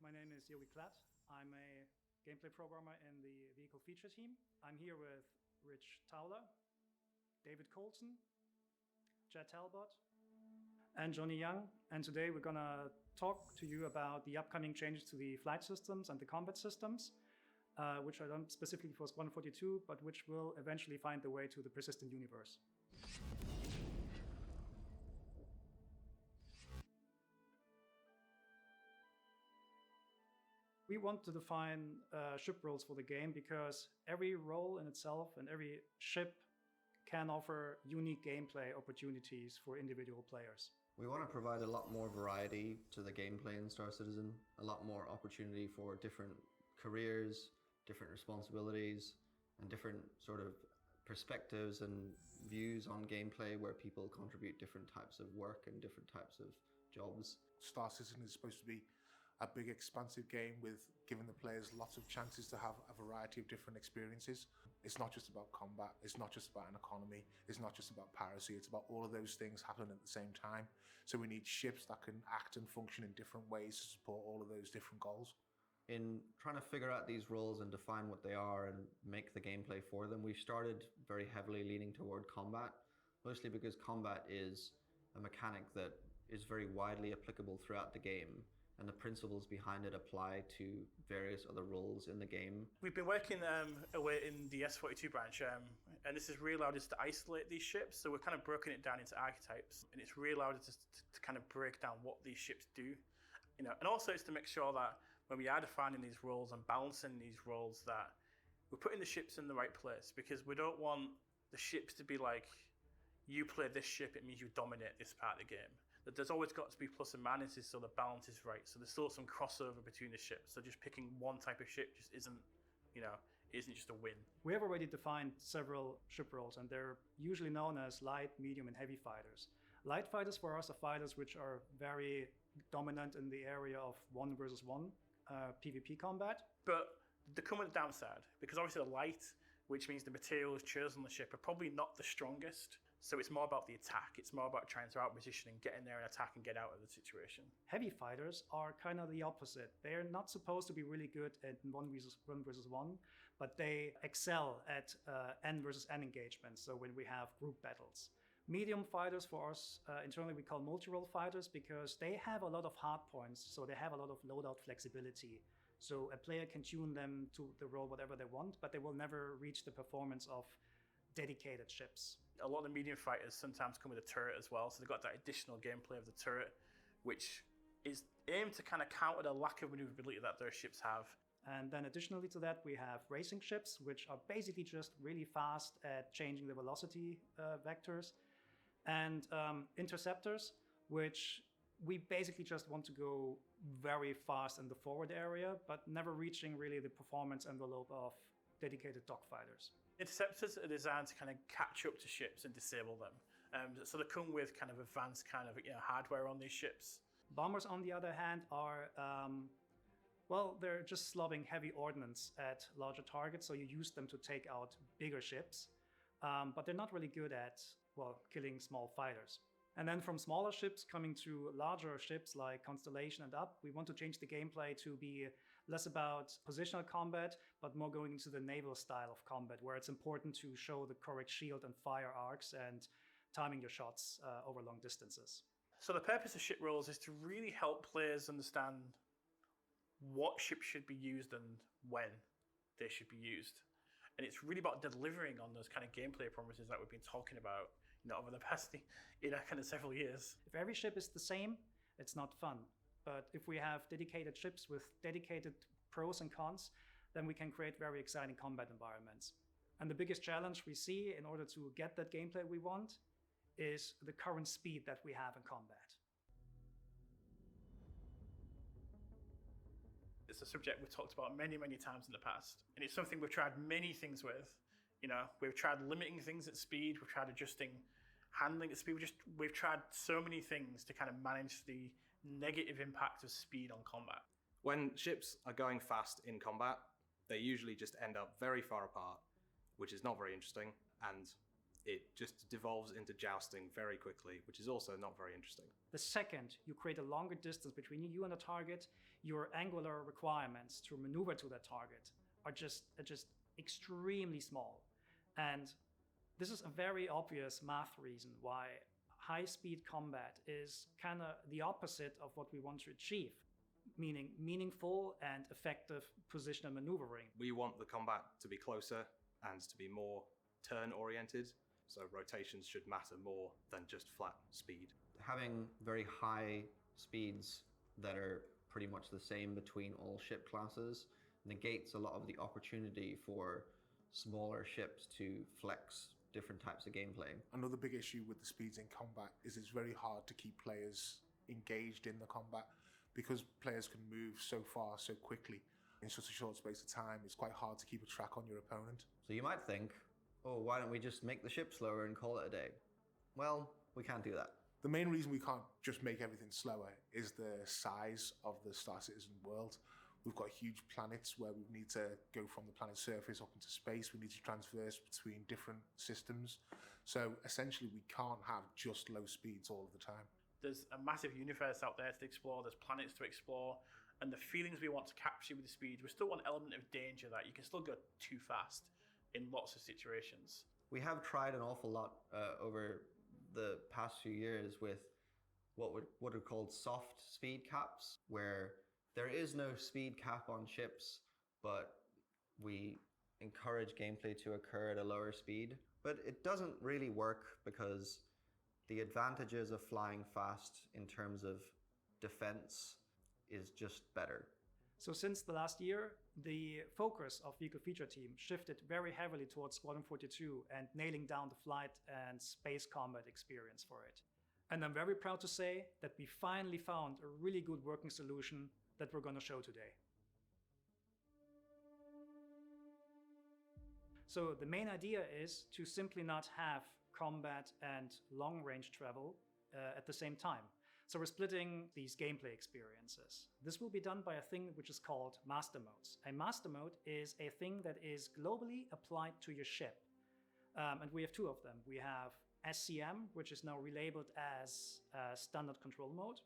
My name is Yogi Klatt. I'm a gameplay programmer in the vehicle feature team. I'm here with Rich Towler, David Colson, Jed Talbot, and Johnny Young. And today we're gonna talk to you about the upcoming changes to the flight systems and the combat systems, which are done specifically for Squadron 42, but which will eventually find their way to the persistent universe. We want to define ship roles for the game because every role in itself and every ship can offer unique gameplay opportunities for individual players. We want to provide a lot more variety to the gameplay in Star Citizen, a lot more opportunity for different careers, different responsibilities, and different sort of perspectives and views on gameplay where people contribute different types of work and different types of jobs. Star Citizen is supposed to be a big expansive game with giving the players lots of chances to have a variety of different experiences. It's not just about combat, it's not just about an economy, it's not just about piracy, it's about all of those things happening at the same time. So we need ships that can act and function in different ways to support all of those different goals. In trying to figure out these roles and define what they are and make the gameplay for them, we started very heavily leaning toward combat, mostly because combat is a mechanic that is very widely applicable throughout the game, and the principles behind it apply to various other roles in the game. We've been working away in the S42 branch, and this has really allowed us to isolate these ships. So we've kind of broken it down into archetypes, and it's really allowed us to kind of break down what these ships do. And also it's to make sure that when we are defining these roles and balancing these roles, that we're putting the ships in the right place, because we don't want the ships to be like, you play this ship, it means you dominate this part of the game. That there's always got to be plus and minuses so the balance is right. So there's still some crossover between the ships. So just picking one type of ship just isn't just a win. We have already defined several ship roles, and they're usually known as light, medium, and heavy fighters. Light fighters for us are fighters which are very dominant in the area of 1 versus 1 PvP combat. But they come with a downside, because obviously the light, which means the materials chosen on the ship, are probably not the strongest. So it's more about the attack. It's more about trying to outposition and get in there and attack and get out of the situation. Heavy fighters are kind of the opposite. They're not supposed to be really good at 1 versus 1, but they excel at N versus N engagements, so when we have group battles. Medium fighters for us, internally we call multi-role fighters, because they have a lot of hard points, so they have a lot of loadout flexibility. So a player can tune them to the role whatever they want, but they will never reach the performance of dedicated ships. A lot of the medium fighters sometimes come with a turret as well, so they've got that additional gameplay of the turret, which is aimed to kind of counter the lack of maneuverability that their ships have. And then additionally to that, we have racing ships, which are basically just really fast at changing the velocity vectors, and interceptors, which we basically just want to go very fast in the forward area, but never reaching really the performance envelope of dedicated dogfighters. Interceptors are designed to kind of catch up to ships and disable them. So they come with kind of advanced kind of hardware on these ships. Bombers, on the other hand, are, they're just slobbing heavy ordnance at larger targets, so you use them to take out bigger ships. But they're not really good at, killing small fighters. And then from smaller ships coming to larger ships like Constellation and up, we want to change the gameplay to be less about positional combat, but more going into the naval style of combat, where it's important to show the correct shield and fire arcs and timing your shots over long distances. So the purpose of ship roles is to really help players understand what ships should be used and when they should be used. And it's really about delivering on those kind of gameplay promises that we've been talking about over the past kind of several years. If every ship is the same, it's not fun. But if we have dedicated ships with dedicated pros and cons, then we can create very exciting combat environments. And the biggest challenge we see in order to get that gameplay we want is the current speed that we have in combat. It's a subject we've talked about many, many times in the past. And it's something we've tried many things with. We've tried limiting things at speed, we've tried adjusting handling at speed, we've tried so many things to kind of manage the negative impact of speed on combat. When ships are going fast in combat, they usually just end up very far apart, which is not very interesting. And it just devolves into jousting very quickly, which is also not very interesting. The second you create a longer distance between you and the target, your angular requirements to maneuver to that target are just extremely small. And this is a very obvious math reason why high-speed combat is kind of the opposite of what we want to achieve, meaning meaningful and effective positional maneuvering. We want the combat to be closer and to be more turn-oriented, so rotations should matter more than just flat speed. Having very high speeds that are pretty much the same between all ship classes negates a lot of the opportunity for smaller ships to flex different types of gameplay. Another big issue with the speeds in combat is it's very hard to keep players engaged in the combat because players can move so far so quickly in such a short space of time. It's quite hard to keep a track on your opponent. So you might think, oh, why don't we just make the ship slower and call it a day? Well, we can't do that. The main reason we can't just make everything slower is the size of the Star Citizen world. We've got huge planets where we need to go from the planet's surface up into space. We need to transverse between different systems. So essentially we can't have just low speeds all of the time. There's a massive universe out there to explore, there's planets to explore, and the feelings we want to capture with the speed, we still want an element of danger that you can still go too fast in lots of situations. We have tried an awful lot over the past few years with what are called soft speed caps, where there is no speed cap on ships, but we encourage gameplay to occur at a lower speed. But it doesn't really work because the advantages of flying fast in terms of defense is just better. So since the last year, the focus of Vehicle Feature Team shifted very heavily towards Squadron 42 and nailing down the flight and space combat experience for it. And I'm very proud to say that we finally found a really good working solution that we're going to show today. So the main idea is to simply not have combat and long-range travel at the same time. So we're splitting these gameplay experiences. This will be done by a thing which is called master modes. A master mode is a thing that is globally applied to your ship. And we have two of them. We have SCM, which is now relabeled as standard control mode,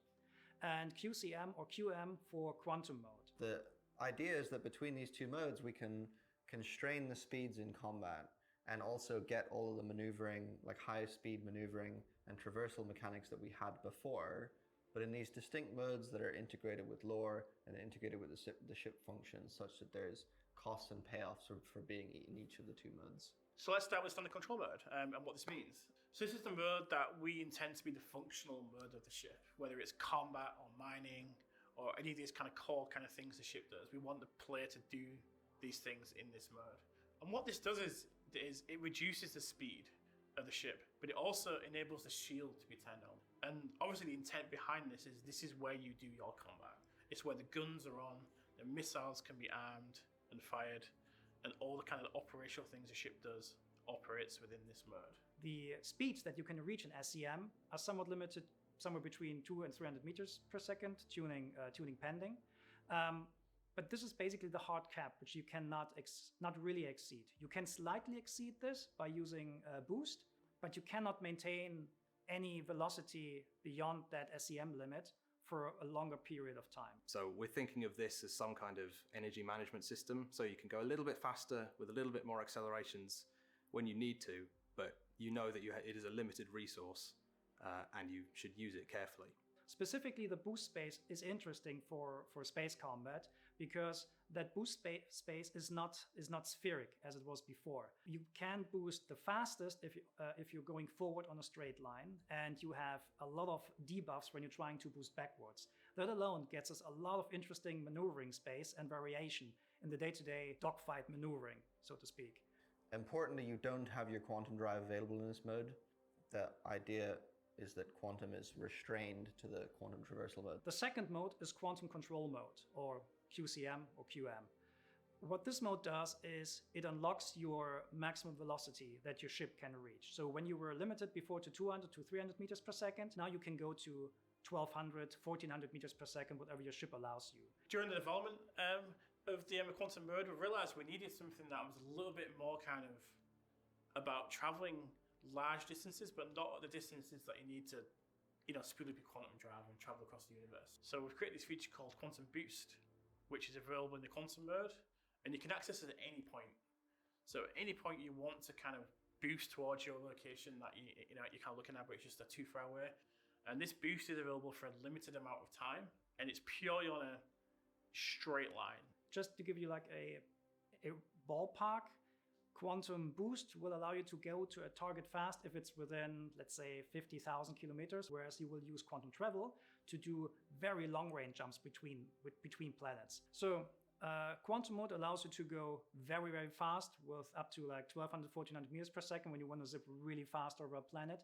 and QCM or QM for quantum mode. The idea is that between these two modes, we can constrain the speeds in combat and also get all of the maneuvering, like high speed maneuvering and traversal mechanics that we had before, but in these distinct modes that are integrated with lore and integrated with the ship functions, such that there's costs and payoffs for being in each of the two modes. So let's start with standard control mode and what this means. So this is the mode that we intend to be the functional mode of the ship, whether it's combat or mining or any of these kind of core kind of things the ship does. We want the player to do these things in this mode. And what this does is it reduces the speed of the ship, but it also enables the shield to be turned on. And obviously the intent behind this is where you do your combat. It's where the guns are on, the missiles can be armed and fired, and all the kind of operational things a ship does operates within this mode. The speeds that you can reach in SCM are somewhat limited, somewhere between 200 and 300 meters per second, tuning pending. But this is basically the hard cap, which you cannot not really exceed. You can slightly exceed this by using boost, but you cannot maintain any velocity beyond that SCM limit for a longer period of time. So we're thinking of this as some kind of energy management system, so you can go a little bit faster with a little bit more accelerations when you need to, but you know that it is a limited resource and you should use it carefully. Specifically, the boost space is interesting for space combat because that boost space is not spheric as it was before. You can boost the fastest if you're going forward on a straight line, and you have a lot of debuffs when you're trying to boost backwards. That alone gets us a lot of interesting maneuvering space and variation in the day-to-day dogfight maneuvering, so to speak. Importantly, you don't have your quantum drive available in this mode. The idea is that quantum is restrained to the quantum traversal mode. The second mode is quantum control mode, or QCM or QM. What this mode does is it unlocks your maximum velocity that your ship can reach. So when you were limited before to 200 to 300 meters per second, now you can go to 1200, 1400 meters per second, whatever your ship allows you. During the development of the quantum mode, we realized we needed something that was a little bit more kind of about traveling large distances, but not at the distances that you need to, speed up your quantum drive and travel across the universe. So we've created this feature called Quantum Boost, which is available in the quantum mode, and you can access it at any point. So at any point you want to kind of boost towards your location that you're kind of looking at, but it's just too far away. And this boost is available for a limited amount of time, and it's purely on a straight line. Just to give you like a ballpark, Quantum Boost will allow you to go to a target fast if it's within, let's say, 50,000 kilometers, whereas you will use Quantum Travel to do very long range jumps between planets. So Quantum Mode allows you to go very, very fast with up to like 1,200, 1,400 meters per second when you want to zip really fast over a planet.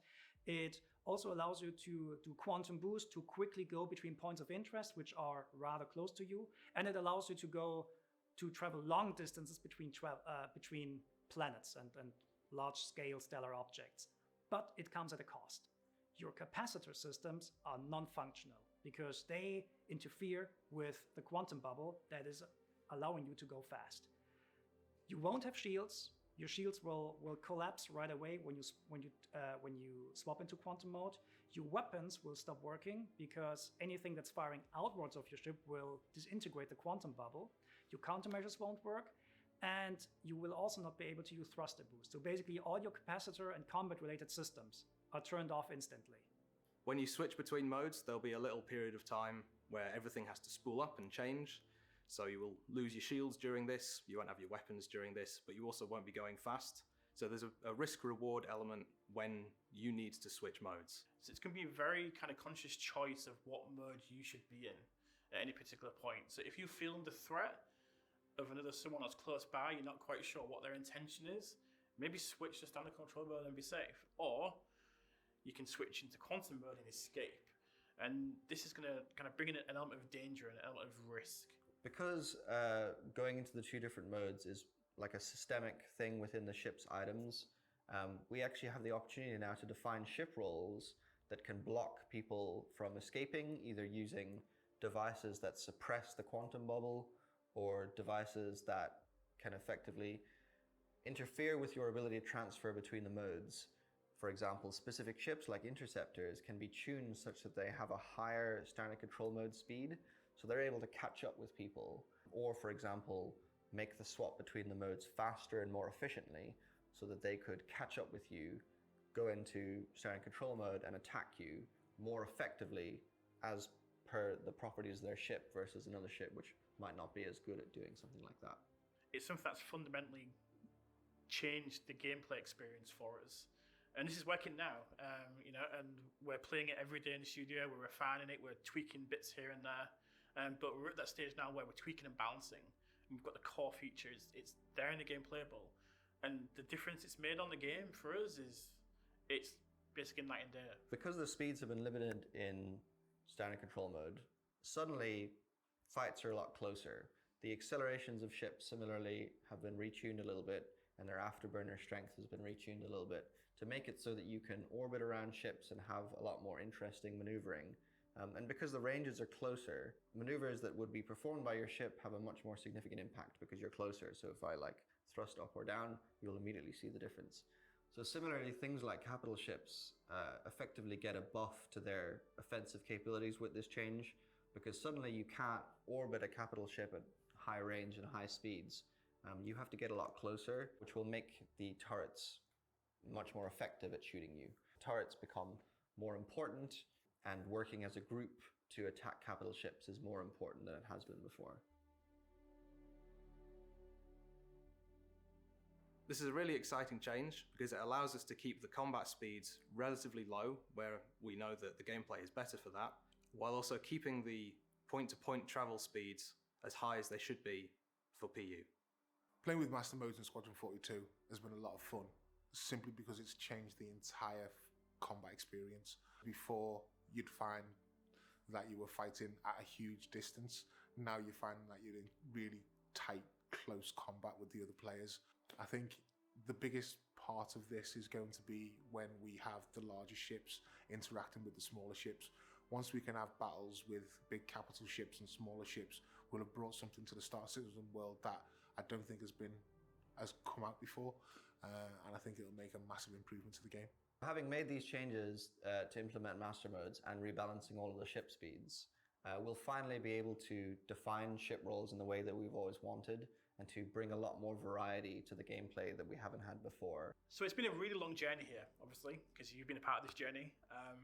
It also allows you to do Quantum Boost to quickly go between points of interest, which are rather close to you. And it allows you to travel long distances between planets and large-scale stellar objects. But it comes at a cost. Your capacitor systems are non-functional because they interfere with the quantum bubble that is allowing you to go fast. You won't have shields. Your shields will collapse right away when you swap into quantum mode. Your weapons will stop working because anything that's firing outwards of your ship will disintegrate the quantum bubble. Your countermeasures won't work, and you will also not be able to use thruster boost. So basically all your capacitor and combat related systems are turned off instantly. When you switch between modes, there'll be a little period of time where everything has to spool up and change. So you will lose your shields during this, you won't have your weapons during this, but you also won't be going fast. So there's a risk-reward element when you need to switch modes. So it's going to be a very kind of conscious choice of what mode you should be in at any particular point. So if you feel the threat of someone that's close by, you're not quite sure what their intention is, maybe switch to standard control mode and be safe. Or you can switch into quantum mode and escape. And this is going to kind of bring in an element of danger and an element of risk. Because going into the two different modes is like a systemic thing within the ship's items, we actually have the opportunity now to define ship roles that can block people from escaping, either using devices that suppress the quantum bubble or devices that can effectively interfere with your ability to transfer between the modes. For example, specific ships like interceptors can be tuned such that they have a higher standard control mode speed, so they're able to catch up with people. Or, for example, make the swap between the modes faster and more efficiently so that they could catch up with you, go into standard control mode and attack you more effectively as per the properties of their ship versus another ship which might not be as good at doing something like that. It's something that's fundamentally changed the gameplay experience for us. And this is working now, and we're playing it every day in the studio, we're refining it, we're tweaking bits here and there. But we're at that stage now where we're tweaking and balancing. And we've got the core features, it's there in the game playable. And the difference it's made on the game for us is, it's basically night and day. Because the speeds have been limited in standard control mode, suddenly fights are a lot closer. The accelerations of ships similarly have been retuned a little bit, and their afterburner strength has been retuned a little bit to make it so that you can orbit around ships and have a lot more interesting maneuvering. And because the ranges are closer, maneuvers that would be performed by your ship have a much more significant impact because you're closer. So if I thrust up or down, you'll immediately see the difference. So similarly, things like capital ships effectively get a buff to their offensive capabilities with this change, because suddenly you can't orbit a capital ship at high range and high speeds. You have to get a lot closer, which will make the turrets much more effective at shooting you. Turrets become more important, and working as a group to attack capital ships is more important than it has been before. This is a really exciting change because it allows us to keep the combat speeds relatively low, where we know that the gameplay is better for that, while also keeping the point-to-point travel speeds as high as they should be for PU. Playing with Master Modes in Squadron 42 has been a lot of fun, simply because it's changed the entire combat experience. Before, you'd find that you were fighting at a huge distance. Now you're finding that you're in really tight, close combat with the other players. I think the biggest part of this is going to be when we have the larger ships interacting with the smaller ships. Once we can have battles with big capital ships and smaller ships, we'll have brought something to the Star Citizen world that I don't think has come out before. and I think it'll make a massive improvement to the game. Having made these changes to implement master modes and rebalancing all of the ship speeds, we'll finally be able to define ship roles in the way that we've always wanted and to bring a lot more variety to the gameplay that we haven't had before. So it's been a really long journey here, obviously, because you've been a part of this journey. And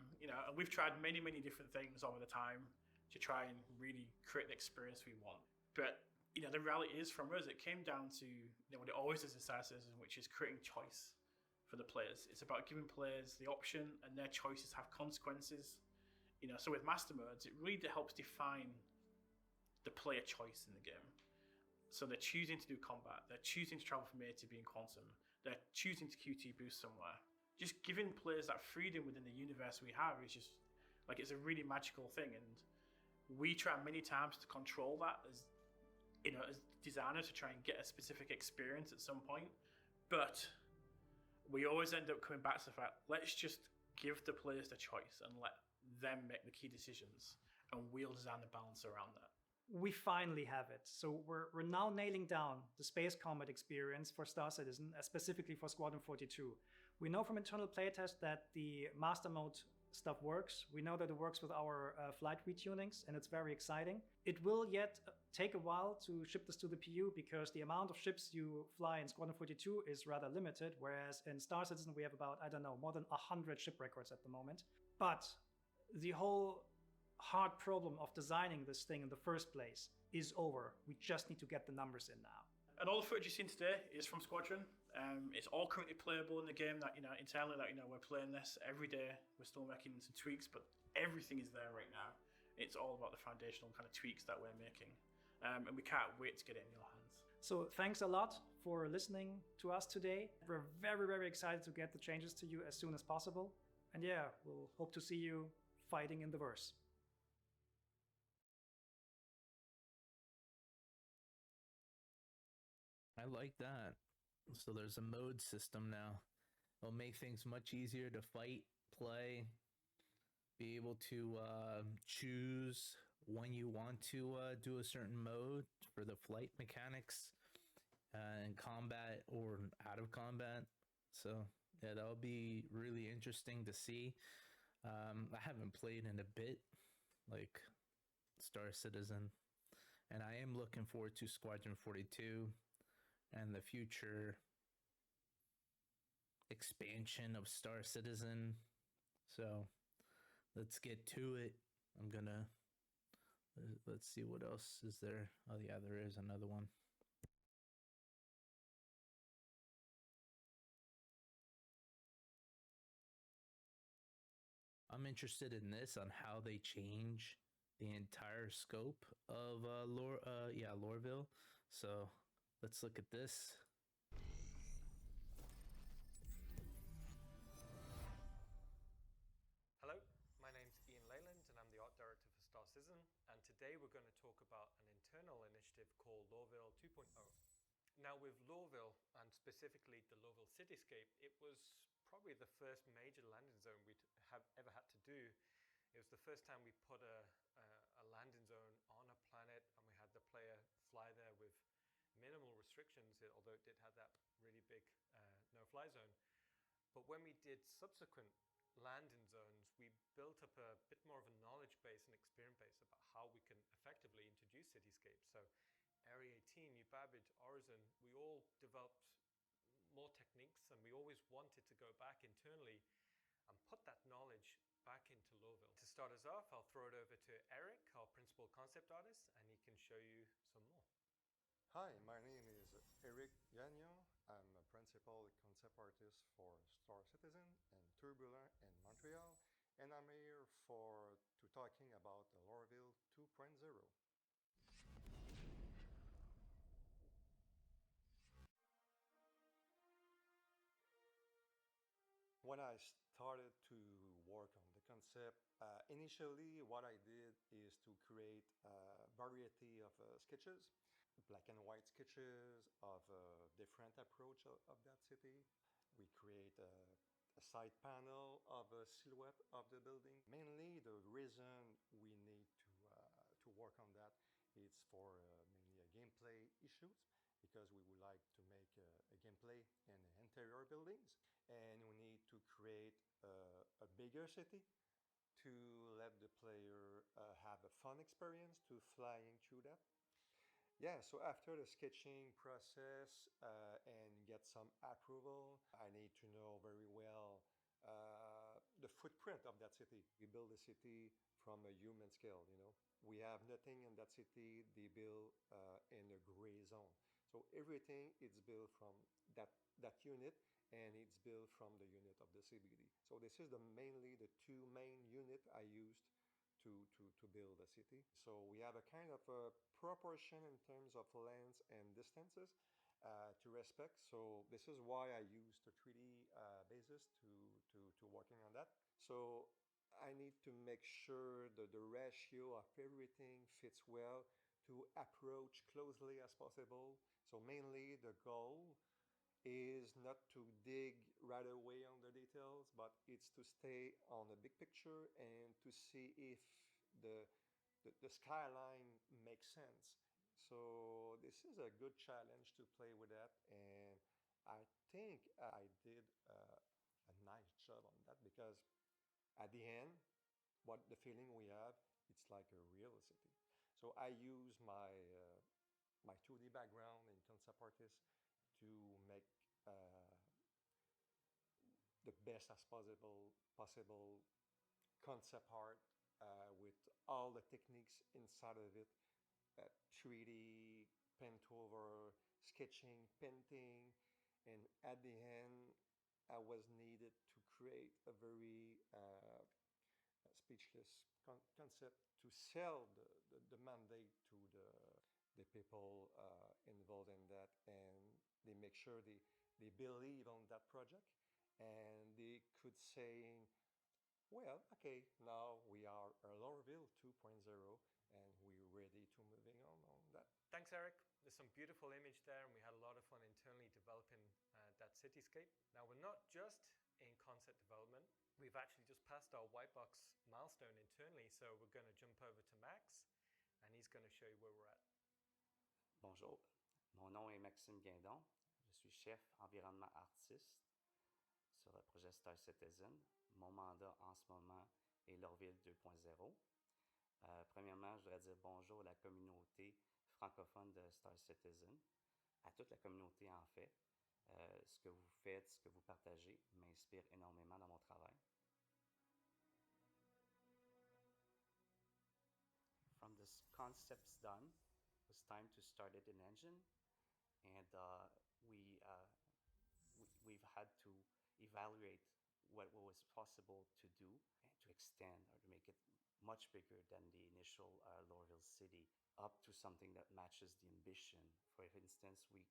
we've tried many, many different things over the time to try and really create the experience we want. But the reality is, from us, it came down to what it always is in Citizen, which is creating choice for the players. It's about giving players the option, and their choices have consequences. So with master modes, it really helps define the player choice in the game. So they're choosing to do combat, they're choosing to travel from A to B in quantum, they're choosing to QT boost somewhere. Just giving players that freedom within the universe we have is just it's a really magical thing. And we try many times to control that as designers, to try and get a specific experience at some point. But we always end up coming back to the fact, let's just give the players the choice and let them make the key decisions, and we'll design the balance around that. We finally have it. So we're now nailing down the space combat experience for Star Citizen, specifically for Squadron 42. We know from internal playtest that the master mode stuff works. We know that it works with our flight retunings, and it's very exciting. It will yet take a while to ship this to the PU, because the amount of ships you fly in Squadron 42 is rather limited, whereas in Star Citizen we have about, more than 100 ship records at the moment. But the whole hard problem of designing this thing in the first place is over. We just need to get the numbers in now. And all the footage you've seen today is from Squadron. It's all currently playable in the game. Internally, we're playing this every day. We're still making some tweaks, but everything is there right now. It's all about the foundational kind of tweaks that we're making, and we can't wait to get it in your hands. So thanks a lot for listening to us today. We're very, very excited to get the changes to you as soon as possible. And we'll hope to see you fighting in the verse. I like that. So there's a mode system now. It'll make things much easier to fight, play, be able to choose when you want to do a certain mode for the flight mechanics in combat or out of combat. So that'll be really interesting to see. I haven't played in a bit, like Star Citizen, and I am looking forward to Squadron 42 and the future expansion of Star Citizen. So let's get to it. Let's see what else is there. Oh yeah, there is another one. I'm interested in this, on how they change the entire scope of Lorville. So let's look at this. Hello, my name's Ian Leyland and I'm the art director for Star Citizen, and today we're going to talk about an internal initiative called Lorville 2.0. Now with Lorville, and specifically the Lorville cityscape, it was probably the first major landing zone we'd have ever had to do. It was the first time we put a landing zone on a planet, and we had the player fly there with minimal restrictions, although it did have that really big no-fly zone. But when we did subsequent landing zones, we built up a bit more of a knowledge base and experience base about how we can effectively introduce cityscapes. So Area 18, New Babbage, Horizon, we all developed more techniques, and we always wanted to go back internally and put that knowledge back into Lorville. To start us off, I'll throw it over to Eric, our principal concept artist, and he can show you some more. Hi, my name is Eric Gagnon. I'm a principal concept artist for Star Citizen and Turbulent in Montreal, and I'm here to talking about the Lorville 2.0. When I started to work on the concept, initially what I did is to create a variety of sketches, black and white sketches of a different approach of that city. We create a side panel of a silhouette of the building. Mainly the reason we need to work on that is for mainly gameplay issues, because we would like to make a gameplay in interior buildings, and we need to create a bigger city to let the player have a fun experience to flying through that. Yeah, so after the sketching process and get some approval, I need to know very well the footprint of that city. We build a city from a human scale, you know. We have nothing in that city, they build in a gray zone. So everything is built from that unit, and it's built from the unit of the CBD. So this is mainly the two main unit I used to build a city. So we have a kind of a proportion in terms of lengths and distances to respect. So this is why I used the 3D basis to working on that. So I need to make sure that the ratio of everything fits well to approach closely as possible. So mainly the goal is not to dig right away on the details, but it's to stay on the big picture and to see if the skyline makes sense. So this is a good challenge to play with that, and I think I did a nice job on that because at the end, what the feeling we have, it's like a real city. So I use my 2D background in concept artist to make the best as possible concept art with all the techniques inside of it, 3D, paint over, sketching, painting, and at the end, I was needed to create a very speechless concept to sell the mandate to the people involved in that, and they make sure they believe on that project, and they could say, well, okay, now we are a Lorville 2.0 and we're ready to moving on that. Thanks, Eric. There's some beautiful image there, and we had a lot of fun internally developing that cityscape. Now, we're not just in concept development. We've actually just passed our white box milestone internally, so we're going to jump over to Max, and he's going to show you where we're at. Bonjour, mon nom est Maxime Guindon. Je suis chef environnement artiste sur le projet Star Citizen. Mon mandat en ce moment est Lorville 2.0. Premièrement, je voudrais dire bonjour à la communauté francophone de Star Citizen, à toute la communauté en fait. Ce que vous faites, ce que vous partagez m'inspire énormément dans mon travail. From the concepts done, it was time to start it in engine, and we've had to evaluate what was possible to do and to extend or to make it much bigger than the initial Lorville city, up to something that matches the ambition. For instance, we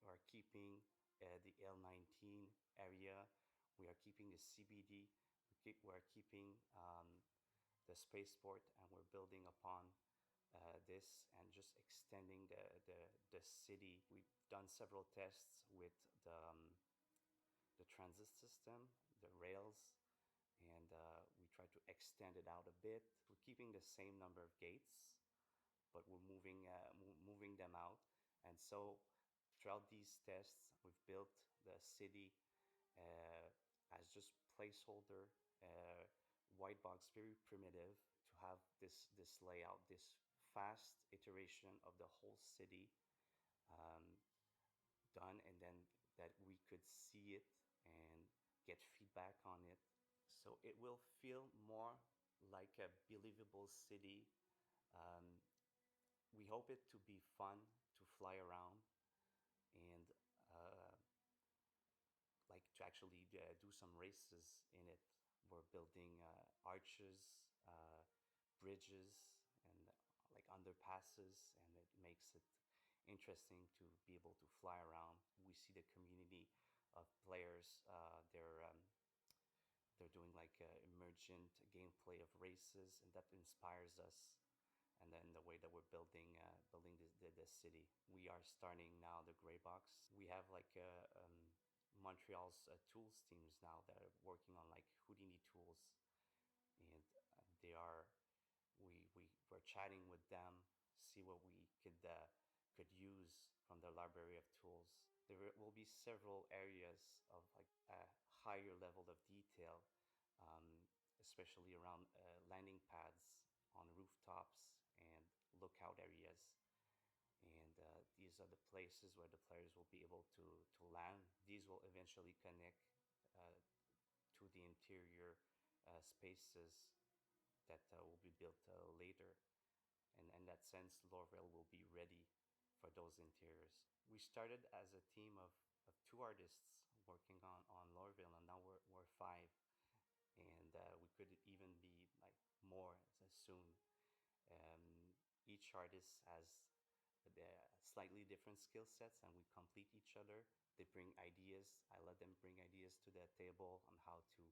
are keeping the L19 area, we are keeping the CBD, we're keeping the spaceport, and we're building upon this and just extending the city. We've done several tests with the transit system, the rails, and we try to extend it out a bit. We're keeping the same number of gates, but we're moving them out. And so throughout these tests, we've built the city as just placeholder, white box, very primitive, to have this layout, this fast iteration of the whole city done, and then that we could see it and get feedback on it. So it will feel more like a believable city. We hope it to be fun to fly around and like to actually do some races in it. We're building arches, bridges, and like underpasses, and it makes it interesting to be able to fly around. We see the community of players. They're doing like emergent gameplay of races, and that inspires us. And then the way that we're building the city. We are starting now the gray box. We have like Montreal's tools teams now that are working on like Houdini tools, and we're chatting with them, see what we could use from the library of tools. There will be several areas of like a higher level of detail, um, especially around landing pads on rooftops and lookout areas. And these are the places where the players will be able to land. These will eventually connect to the interior spaces that will be built later. And in that sense, Lorville will be ready for those interiors. We started as a team of 2 artists working on Lorville, and now we're 5. And we could even be like more soon. Each artist has slightly different skill sets, and we complete each other. They bring ideas. I let them bring ideas to the table on how to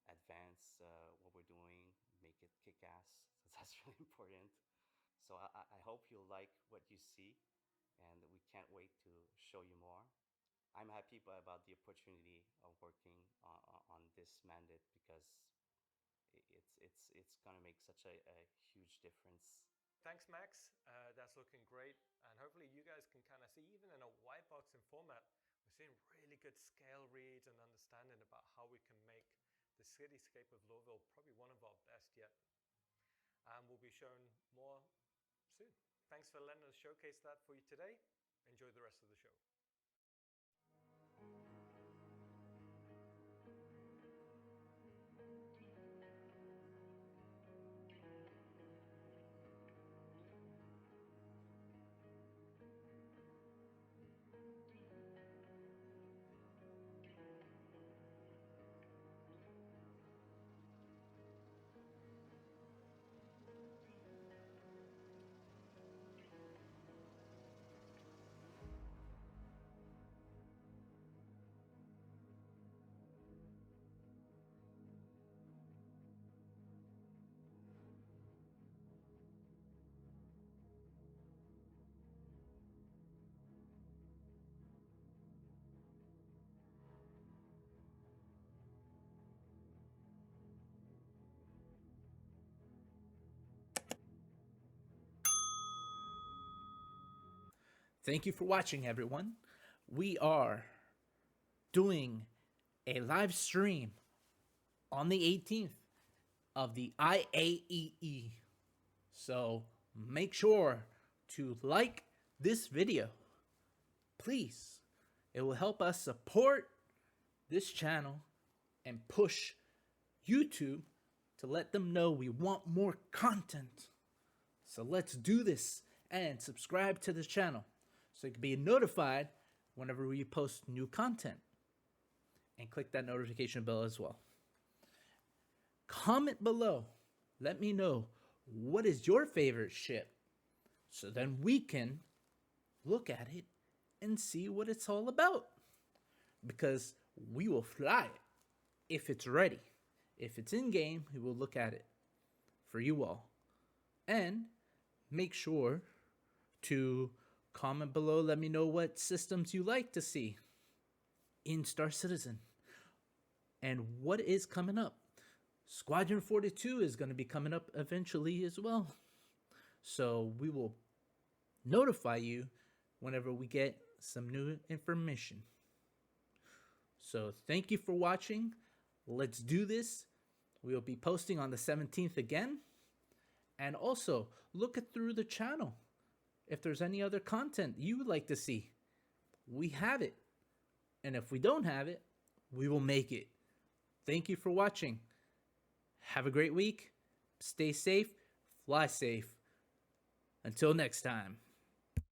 advance what we're doing, make it kick ass. So that's really important. So I hope you'll like what you see, and we can't wait to show you more. I'm happy about the opportunity of working on this mandate because it's gonna make such a huge difference. Thanks, Max. That's looking great. And hopefully you guys can kind of see, even in a white boxing format, we're seeing really good scale reads and understanding about how we can make the cityscape of Lorville probably one of our best yet. And we'll be showing more soon. Thanks for letting us showcase that for you today. Enjoy the rest of the show. Thank you for watching, everyone. We are doing a live stream on the 18th of the IAEE. So make sure to like this video. Please. It will help us support this channel and push YouTube to let them know we want more content. So let's do this, and subscribe to the channel so you can be notified whenever we post new content. And click that notification bell as well. Comment below. Let me know what is your favorite ship, so then we can look at it and see what it's all about. Because we will fly it if it's ready. If it's in game, we will look at it for you all. And make sure to comment below. Let me know what systems you like to see in Star Citizen and what is coming up. Squadron 42 is going to be coming up eventually as well. So we will notify you whenever we get some new information. So thank you for watching. Let's do this. We'll be posting on the 17th again. And also, look through the channel. If there's any other content you would like to see, we have it. And if we don't have it, we will make it. Thank you for watching. Have a great week. Stay safe. Fly safe. Until next time.